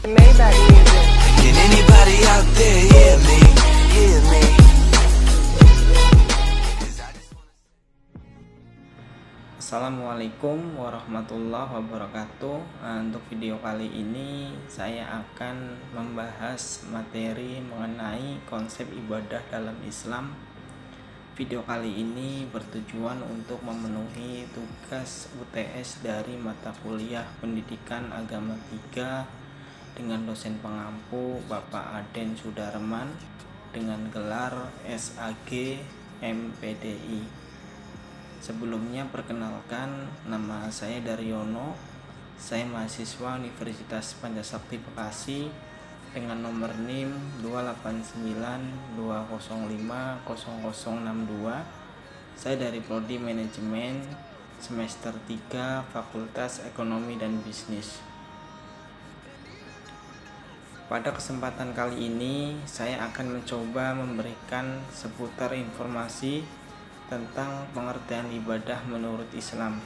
Maybach music. Can anybody out there hear me? Hear me? Assalamualaikum warahmatullahi wabarakatuh. Untuk video kali ini saya akan membahas materi mengenai konsep ibadah dalam Islam. Video kali ini bertujuan untuk memenuhi tugas UTS dari mata kuliah Pendidikan Agama 3 dengan dosen pengampu Bapak Aden Sudarman dengan gelar SAG MPDI. Sebelumnya perkenalkan, nama saya Daryono. Saya mahasiswa Universitas Pancasakti Bekasi dengan nomor NIM 28920500062. Saya dari Prodi Manajemen semester 3 Fakultas Ekonomi dan Bisnis. Pada kesempatan kali ini saya akan mencoba memberikan seputar informasi tentang pengertian ibadah menurut Islam.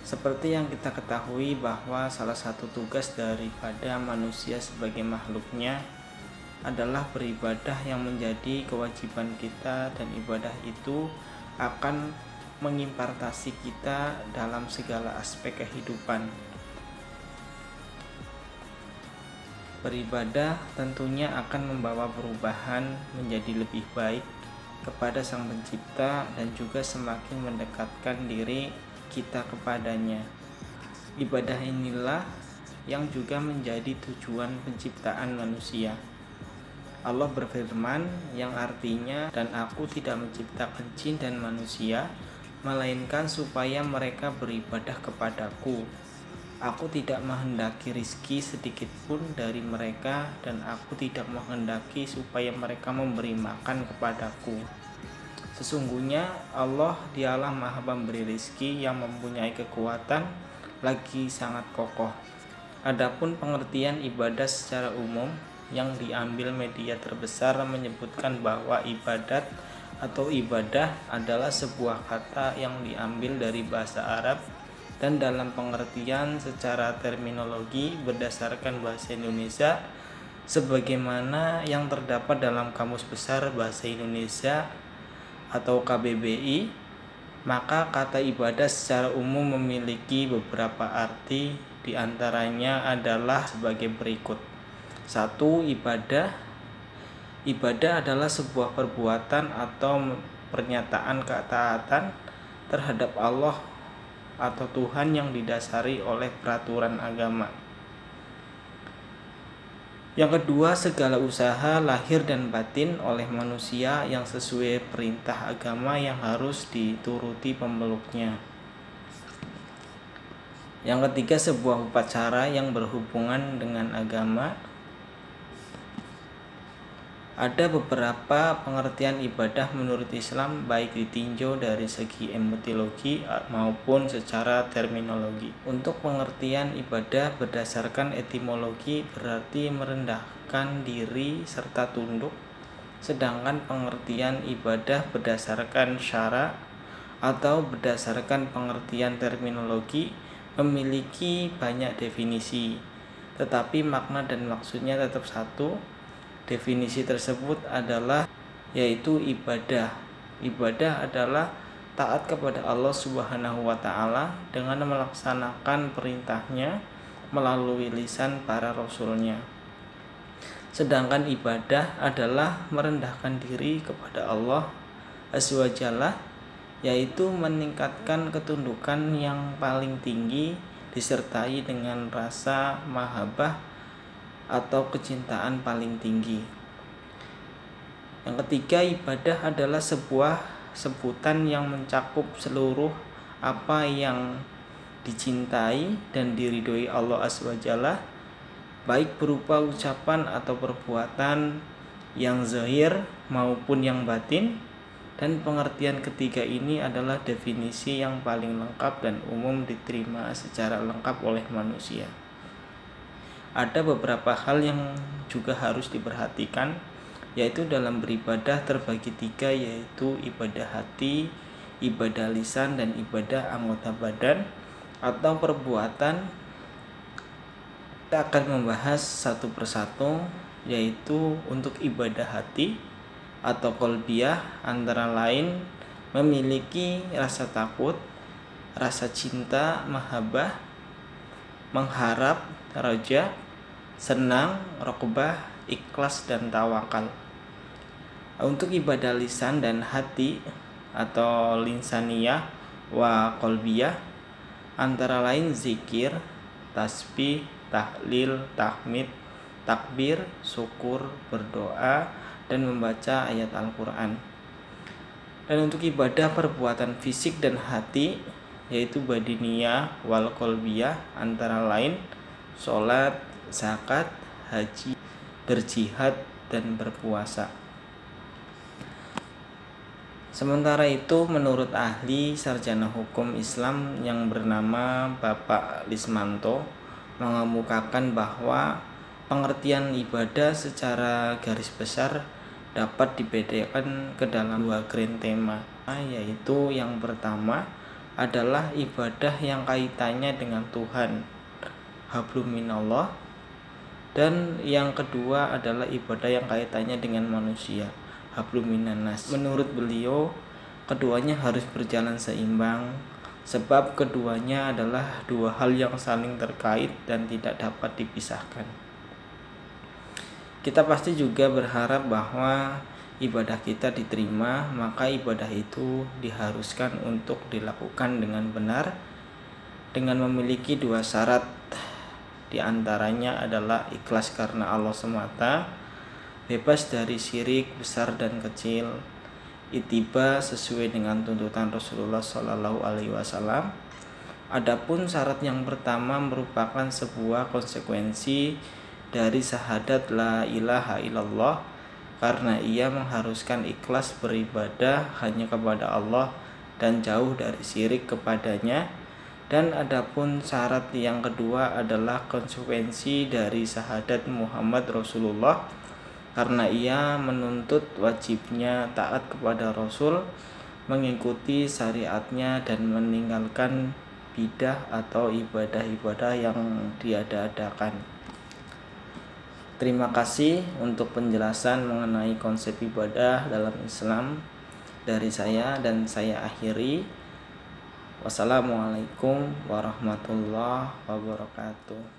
Seperti yang kita ketahui bahwa salah satu tugas daripada manusia sebagai makhluknya adalah beribadah yang menjadi kewajiban kita, dan ibadah itu akan mengimpartasi kita dalam segala aspek kehidupan. Beribadah tentunya akan membawa perubahan menjadi lebih baik kepada Sang Pencipta dan juga semakin mendekatkan diri kita kepadanya. Ibadah inilah yang juga menjadi tujuan penciptaan manusia. Allah berfirman yang artinya, "Dan aku tidak menciptakan jin dan manusia melainkan supaya mereka beribadah kepadaku. Aku tidak menghendaki rizki sedikit pun dari mereka, dan aku tidak menghendaki supaya mereka memberi makan kepadaku. Sesungguhnya Allah dialah maha pemberi rizki yang mempunyai kekuatan lagi sangat kokoh." Adapun pengertian ibadah secara umum yang diambil media terbesar menyebutkan bahwa ibadat atau ibadah adalah sebuah kata yang diambil dari bahasa Arab, dan dalam pengertian secara terminologi berdasarkan bahasa Indonesia sebagaimana yang terdapat dalam Kamus Besar Bahasa Indonesia atau KBBI, maka kata ibadah secara umum memiliki beberapa arti, diantaranya adalah sebagai berikut. 1. Ibadah. Ibadah adalah sebuah perbuatan atau pernyataan ketaatan terhadap Allah atau Tuhan yang didasari oleh peraturan agama. Yang kedua, segala usaha lahir dan batin oleh manusia yang sesuai perintah agama yang harus dituruti pemeluknya. Yang ketiga, sebuah upacara yang berhubungan dengan agama. Ada beberapa pengertian ibadah menurut Islam, baik ditinjau dari segi etimologi maupun secara terminologi. Untuk pengertian ibadah berdasarkan etimologi berarti merendahkan diri serta tunduk, sedangkan pengertian ibadah berdasarkan syara atau berdasarkan pengertian terminologi memiliki banyak definisi, tetapi makna dan maksudnya tetap satu. Definisi tersebut adalah yaitu ibadah. Ibadah adalah taat kepada Allah Subhanahu wa Ta'ala dengan melaksanakan perintahnya melalui lisan para rasulnya. Sedangkan ibadah adalah merendahkan diri kepada Allah Azza wa Jalla, yaitu meningkatkan ketundukan yang paling tinggi disertai dengan rasa mahabbah atau kecintaan paling tinggi. Yang ketiga, ibadah adalah sebuah sebutan yang mencakup seluruh apa yang dicintai dan diridhoi Allah Azza wa Jalla, baik berupa ucapan atau perbuatan yang zahir maupun yang batin. Dan pengertian ketiga ini adalah definisi yang paling lengkap dan umum diterima secara lengkap oleh manusia. Ada beberapa hal yang juga harus diperhatikan, yaitu dalam beribadah terbagi tiga, yaitu ibadah hati, ibadah lisan, dan ibadah anggota badan atau perbuatan Kita akan membahas satu persatu, yaitu untuk ibadah hati atau qalbiyah antara lain memiliki rasa takut, rasa cinta, mahabbah, mengharap, raja, senang, raqbah, ikhlas, dan tawakal. Untuk ibadah lisan dan hati atau linsaniyah wa qalbiyah antara lain zikir, tasbih, tahlil, tahmid, takbir, syukur, berdoa, dan membaca ayat Al-Quran. Dan untuk ibadah perbuatan fisik dan hati yaitu badiniyah wal qalbiyah antara lain sholat, zakat, haji, berjihad, dan berpuasa. Sementara itu, menurut ahli sarjana hukum Islam yang bernama Bapak Lismanto mengemukakan bahwa pengertian ibadah secara garis besar dapat dibedakan ke dalam dua grand tema, yaitu yang pertama adalah ibadah yang kaitannya dengan Tuhan, hablum minallah, dan yang kedua adalah ibadah yang kaitannya dengan manusia, hablum minannas. Menurut beliau, keduanya harus berjalan seimbang sebab keduanya adalah dua hal yang saling terkait dan tidak dapat dipisahkan. Kita pasti juga berharap bahwa ibadah kita diterima, maka ibadah itu diharuskan untuk dilakukan dengan benar dengan memiliki dua syarat. Di antaranya adalah ikhlas karena Allah semata, bebas dari syirik besar dan kecil, ittiba sesuai dengan tuntutan Rasulullah Shallallahu Alaihi Wasallam. Adapun syarat yang pertama merupakan sebuah konsekuensi dari syahadat la ilaha illallah karena ia mengharuskan ikhlas beribadah hanya kepada Allah dan jauh dari syirik kepadanya. Dan adapun syarat yang kedua adalah konsekuensi dari syahadat Muhammad Rasulullah karena ia menuntut wajibnya taat kepada Rasul, mengikuti syariatnya, dan meninggalkan bidah atau ibadah-ibadah yang diada-adakan. Terima kasih untuk penjelasan mengenai konsep ibadah dalam Islam dari saya, dan saya akhiri. Wassalamualaikum warahmatullahi wabarakatuh.